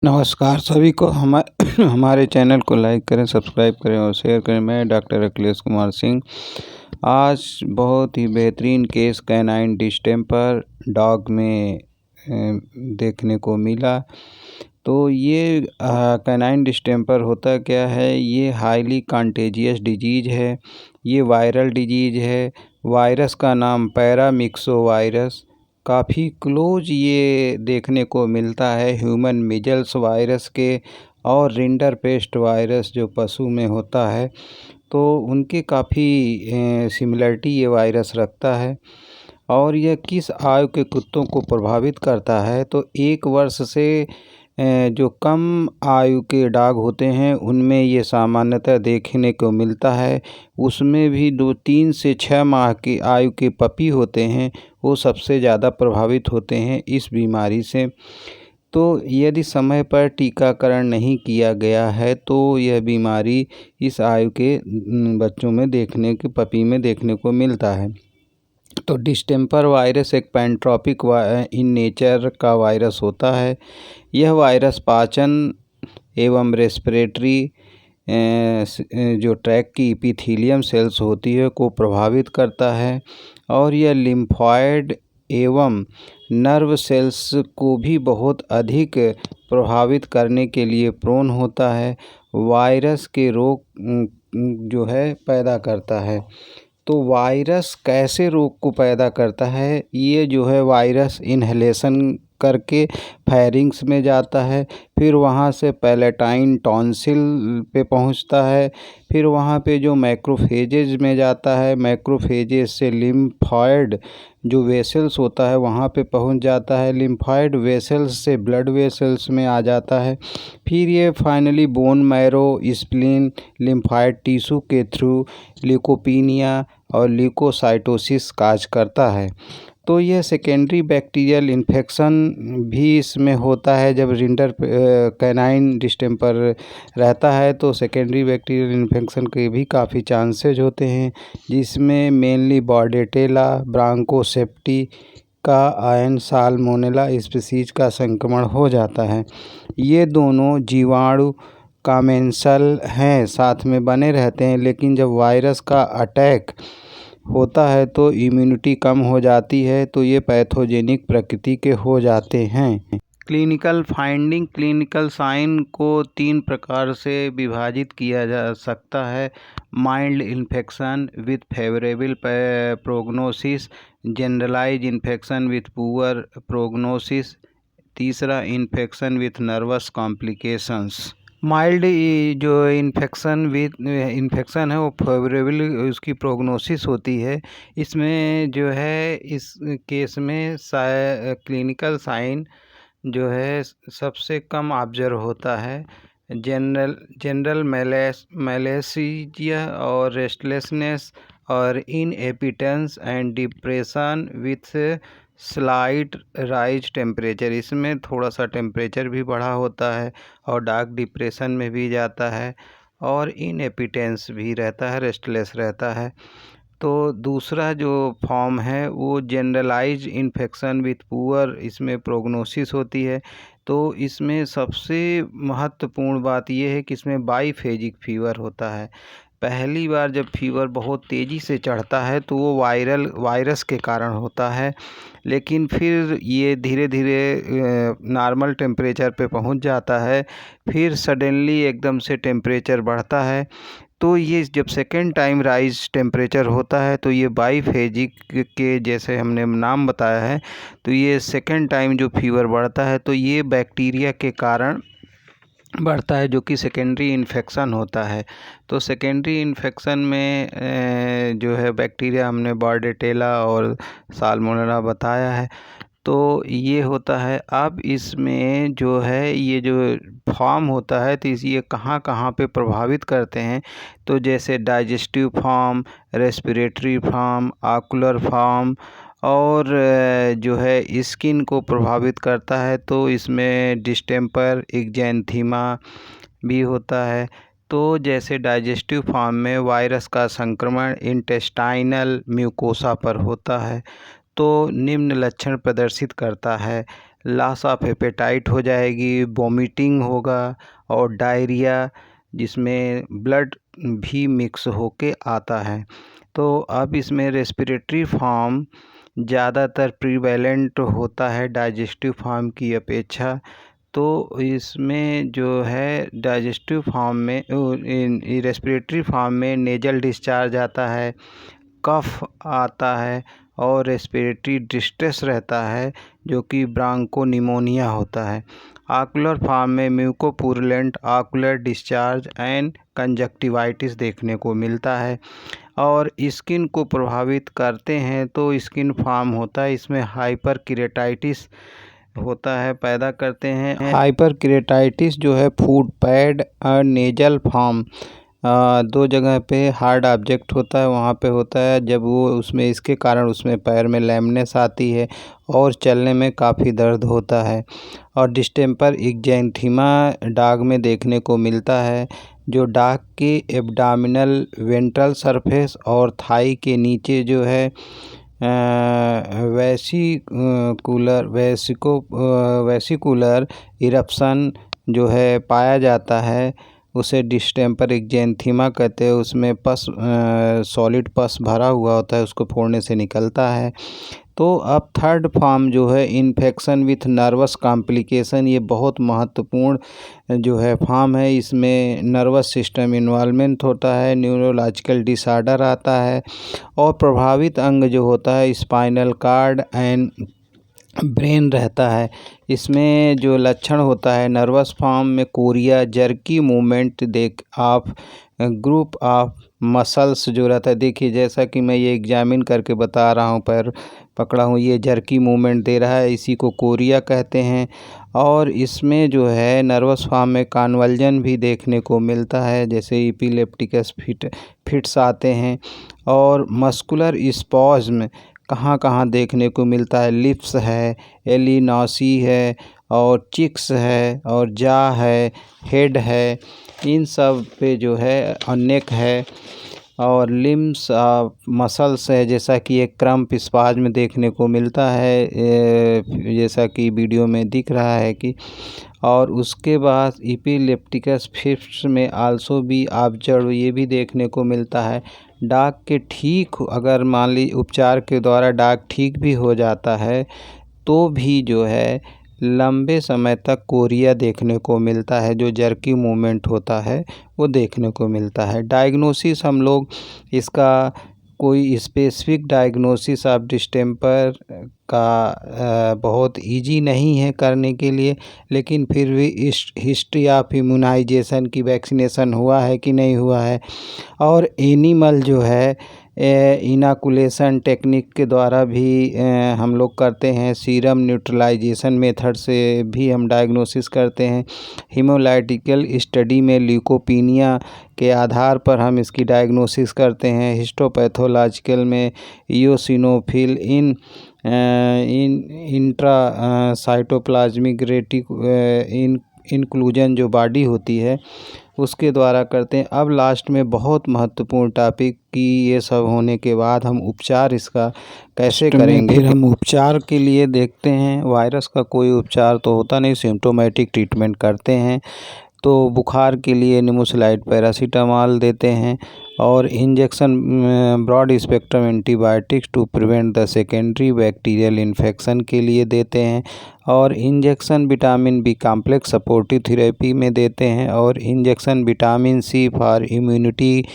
नमस्कार सभी को हमारे चैनल को लाइक करें, सब्सक्राइब करें और शेयर करें। मैं डॉक्टर अखिलेश कुमार सिंह। आज बहुत ही बेहतरीन केस कैनाइन डिस्टेंपर डॉग में देखने को मिला। तो ये कैनाइन डिस्टेंपर होता क्या है? ये हाईली कंटेजियस डिजीज़ है। ये वायरल डिजीज़ है। वायरस का नाम पैरामिक्सो वायरस। काफ़ी क्लोज ये देखने को मिलता है ह्यूमन मीजल्स वायरस के और रिंडरपेस्ट वायरस जो पशु में होता है, तो उनके काफ़ी सिमिलरिटी ये वायरस रखता है। और यह किस आयु के कुत्तों को प्रभावित करता है? तो 1 वर्ष से जो कम आयु के डॉग होते हैं उनमें ये सामान्यतः देखने को मिलता है। उसमें भी 3 से 6 माह की आयु के पपी होते हैं, वो सबसे ज़्यादा प्रभावित होते हैं इस बीमारी से। तो यदि समय पर टीकाकरण नहीं किया गया है तो यह बीमारी इस आयु के बच्चों में पपी में देखने को मिलता है। तो डिस्टेंपर वायरस एक पैंट्रोपिक इन नेचर का वायरस होता है। यह वायरस पाचन एवं रेस्पिरेटरी जो ट्रैक की इपिथीलियम सेल्स होती है को प्रभावित करता है और यह लिम्फॉइड एवं नर्व सेल्स को भी बहुत अधिक प्रभावित करने के लिए प्रोन होता है। वायरस के रोग जो है पैदा करता है। तो वायरस कैसे रोग को पैदा करता है? ये जो है वायरस इन्हेलेशन करके फेरिंग्स में जाता है, फिर वहाँ से पैलेटाइन टॉन्सिल पे पहुँचता है, फिर वहाँ पे जो मैक्रोफेजेज में जाता है, मैक्रोफेजेज से लिम्फॉइड जो वेसल्स होता है वहाँ पे पहुँच जाता है, लिम्फॉइड वेसल्स से ब्लड वेसल्स में आ जाता है, फिर ये finally bone marrow, spleen, lymphoid tissue के थ्रू ल्यूकोपीनिया और ल्यूकोसाइटोसिस काज करता है। तो यह सेकेंडरी बैक्टीरियल इन्फेक्शन भी इसमें होता है। जब कैनाइन डिस्टेंपर रहता है तो सेकेंडरी बैक्टीरियल इन्फेक्शन के भी काफ़ी चांसेज होते हैं, जिसमें मेनली बॉर्डेटेला, ब्रांकोसेप्टी का आयन साल्मोनेला स्पीसीज का संक्रमण हो जाता है। ये दोनों जीवाणु कामेंसल हैं, साथ में बने रहते हैं, लेकिन जब वायरस का अटैक होता है तो इम्यूनिटी कम हो जाती है, तो ये पैथोजेनिक प्रकृति के हो जाते हैं। क्लिनिकल फाइंडिंग, क्लिनिकल साइन को 3 प्रकार से विभाजित किया जा सकता है। Mild infection with favourable prognosis, generalised infection with poor prognosis, तीसरा infection with nervous complications. Mild जो इन्फेक्शन है वो फेवरेबल उसकी प्रोग्नोसिस होती है। इसमें जो है इस केस में क्लिनिकल साइन जो है सबसे कम ऑब्जर्व होता है। जनरल मैलेसिया और रेस्टलेसनेस और inappetence and depression with slight rise temperature, इसमें थोड़ा सा टेम्परेचर भी बढ़ा होता है और डार्क डिप्रेशन में भी जाता है और इनएपिटेंस भी रहता है, रेस्टलेस रहता है। तो दूसरा जो फॉर्म है वो जनरलाइज इन्फेक्शन विथ पुअर, इसमें प्रोग्नोसिस होती है। तो इसमें सबसे महत्वपूर्ण बात यह है कि इसमें बाईफेजिक फीवर होता है। पहली बार जब फीवर बहुत तेज़ी से चढ़ता है तो वो वायरस के कारण होता है, लेकिन फिर ये धीरे धीरे नॉर्मल टेम्परेचर पे पहुंच जाता है, फिर सडनली एकदम से टेम्परेचर बढ़ता है। तो ये जब सेकेंड टाइम राइज टेम्परेचर होता है तो ये बाईफेजिक के जैसे हमने नाम बताया है, तो ये सेकेंड टाइम जो फीवर बढ़ता है तो ये बैक्टीरिया के कारण बढ़ता है, जो कि सेकेंडरी इन्फेक्शन होता है। तो सेकेंडरी इन्फेक्शन में जो है बैक्टीरिया हमने बॉर्डेटेला और साल्मोनेला बताया है, तो ये होता है। अब इसमें जो है ये जो फॉर्म होता है तो ये कहाँ कहाँ पे प्रभावित करते हैं? तो जैसे digestive form, respiratory form, ocular form और जो है स्किन को प्रभावित करता है। तो इसमें डिस्टेंपर, एक्जेंथीमा भी होता है। तो जैसे डाइजेस्टिव फॉर्म में वायरस का संक्रमण इंटेस्टाइनल म्यूकोसा पर होता है तो निम्न लक्षण प्रदर्शित करता है। लॉस ऑफ एपेटाइट हो जाएगी, वोमिटिंग होगा और डायरिया जिसमें ब्लड भी मिक्स होके आता है। तो अब इसमें रेस्पिरेटरी फॉर्म ज़्यादातर प्रीवैलेंट होता है डाइजेस्टिव फॉर्म की अपेक्षा। तो इसमें जो है डाइजेस्टिव फॉर्म में रेस्पिरेटरी फॉर्म में नेजल डिस्चार्ज आता है, कफ आता है और रेस्पिरेटरी डिस्ट्रेस रहता है जो कि ब्रांकोनिमोनिया होता है। आकुलर फॉर्म में म्यूकोपुरुलेंट आकुलर डिस्चार्ज एंड कंजक्टिवाइटिस देखने को मिलता है। और स्किन को प्रभावित करते हैं तो स्किन फॉर्म होता है, इसमें हाइपर केरेटाइटिस होता है, पैदा करते हैं। हाइपर केरेटाइटिस जो है फूड पैड और नेजल फॉर्म दो जगह पे हार्ड ऑब्जेक्ट होता है, वहाँ पे होता है। जब वो उसमें इसके कारण उसमें पैर में लैमनेस आती है और चलने में काफ़ी दर्द होता है। और डिस्टेम्पर एक्जेंथीमा डॉग में देखने को मिलता है, जो डॉग के एब्डोमिनल वेंट्रल सरफेस और थाई के नीचे जो है वेसिकुलर इरप्शन जो है पाया जाता है, उसे डिस्टेम्पर एक्जेंथीमा कहते हैं। उसमें पस सॉलिड पस भरा हुआ होता है, उसको फोड़ने से निकलता है। तो अब थर्ड फॉर्म जो है इन्फेक्शन विथ नर्वस कॉम्प्लिकेशन, ये बहुत महत्वपूर्ण जो है फॉर्म है। इसमें नर्वस सिस्टम इन्वॉल्वमेंट होता है, न्यूरोलॉजिकल डिसऑर्डर आता है और प्रभावित अंग जो होता है स्पाइनल कॉर्ड एंड ब्रेन रहता है। इसमें जो लक्षण होता है नर्वस फॉर्म में कोरिया, जर्की मूवमेंट देख आप ग्रुप ऑफ मसल्स जो रहता है, देखिए जैसा कि मैं ये एग्जामिन करके बता रहा हूँ, पैर पकड़ा हूँ, ये जर्की मूवमेंट दे रहा है, इसी को कोरिया कहते हैं। और इसमें जो है नर्वस फॉर्म में कन्वल्जन भी देखने को मिलता है, जैसे एपिलेप्टिकस फिट्स आते हैं। और मस्कुलर स्पॉज्म कहाँ कहाँ देखने को मिलता है, लिप्स है, एलिनॉसी है और चिक्स है और जा है, हेड है, इन सब पे जो है नेक है। और लिम्स मसल्स है, जैसा कि एक क्रम्प स्पाज्म देखने को मिलता है, जैसा कि वीडियो में दिख रहा है कि। और उसके बाद एपिलेप्टिकस फिट्स में आल्सो भी ऑब्जर्व, ये भी देखने को मिलता है। डॉग के ठीक अगर मान ली उपचार के द्वारा डॉग ठीक भी हो जाता है तो भी जो है लंबे समय तक कोरिया देखने को मिलता है, जो जर्की मूवमेंट होता है वो देखने को मिलता है। डायग्नोसिस हम लोग इसका कोई स्पेसिफिक डायग्नोसिस ऑफ डिस्टेम्पर का बहुत इजी नहीं है करने के लिए, लेकिन फिर भी हिस्ट्री ऑफ इम्यूनाइजेशन की वैक्सीनेशन हुआ है कि नहीं हुआ है। और एनिमल जो है इनाकुलेशन टेक्निक के द्वारा भी हम लोग करते हैं, सीरम न्यूट्रलाइजेशन मेथड से भी हम डायग्नोसिस करते हैं। हीमोलाइटिकल स्टडी में ल्यूकोपीनिया के आधार पर हम इसकी डायग्नोसिस करते हैं। हिस्टोपैथोलॉजिकल में इयोसिनोफिल इंट्रा साइटोप्लाज्मिक इंक्लूजन जो बॉडी होती है उसके द्वारा करते हैं। अब लास्ट में बहुत महत्वपूर्ण टॉपिक कि ये सब होने के बाद हम उपचार इसका कैसे करेंगे। फिर हम उपचार के लिए देखते हैं, वायरस का कोई उपचार तो होता नहीं, सिम्टोमेटिक ट्रीटमेंट करते हैं। तो बुखार के लिए निमोसिलाइड पैरासीटामॉल देते हैं और injection broad spectrum antibiotics to prevent the secondary bacterial infection के लिए देते हैं। और injection vitamin B complex supportive therapy में देते हैं। और injection vitamin C for immunity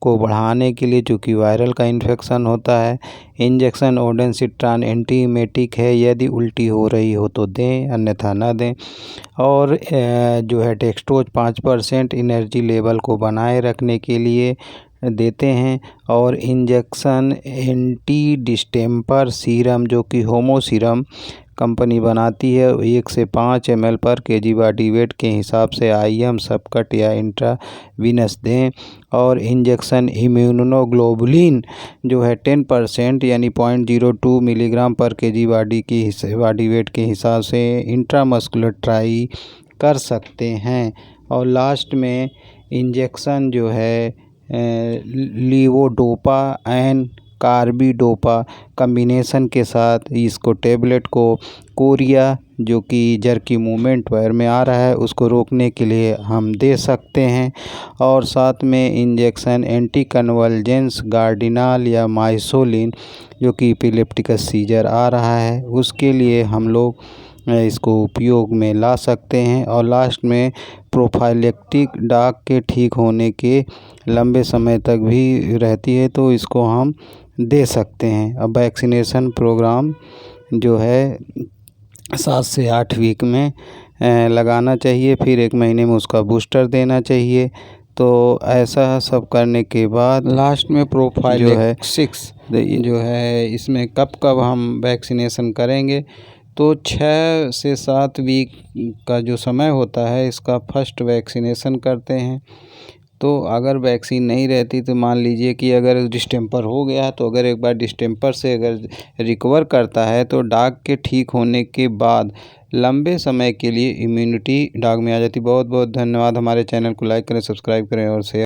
को बढ़ाने के लिए, चूँकि वायरल का इन्फेक्शन होता है। इंजेक्शन ओडेंसिट्रान एंटीमेटिक है, यदि उल्टी हो रही हो तो दें, अन्यथा ना दें। और जो है डेक्सट्रोज 5% एनर्जी लेवल को बनाए रखने के लिए देते हैं। और इंजेक्शन एंटी डिस्टेम्पर सीरम जो कि होमो सीरम कंपनी बनाती है 1 से 5 ml पर kg बॉडी वेट के हिसाब से IM सबकट या इंट्रावीनस दें। और इंजेक्शन इम्यूनोग्लोबुलिन जो है 10% यानी 0.02 मिलीग्राम पर kg बॉडी वेट के हिसाब से इंट्रामस्कुलर ट्राई कर सकते हैं। और लास्ट में इंजेक्शन जो है लीवोडोपा एंड कार्बिडोपा कम्बिनेशन के साथ इसको टैबलेट को कोरिया जो कि जर्की मूवमेंट पैर में आ रहा है उसको रोकने के लिए हम दे सकते हैं। और साथ में इंजेक्शन एंटी कन्वल्जेंस गार्डिनाल या माइसोलिन जो कि एपिलेप्टिकस सीजर आ रहा है उसके लिए हम लोग इसको उपयोग में ला सकते हैं। और लास्ट में प्रोफाइलेक्टिक डाक के ठीक होने के लंबे समय तक भी रहती है तो इसको हम दे सकते हैं। अब वैक्सीनेशन प्रोग्राम जो है 7 से 8 वीक में लगाना चाहिए, फिर 1 महीने में उसका बूस्टर देना चाहिए। तो ऐसा सब करने के बाद लास्ट में प्रोफाइलेक्सिस जो है इसमें कब हम वैक्सीनेशन करेंगे तो 6 से 7 वीक का जो समय होता है इसका फर्स्ट वैक्सीनेशन करते हैं। तो अगर वैक्सीन नहीं रहती तो मान लीजिए कि अगर डिस्टेंपर हो गया तो अगर एक बार डिस्टेंपर से अगर रिकवर करता है तो डाक के ठीक होने के बाद लंबे समय के लिए इम्यूनिटी डाक में आ जाती है। बहुत बहुत धन्यवाद। हमारे चैनल को लाइक करें, सब्सक्राइब करें और शेयर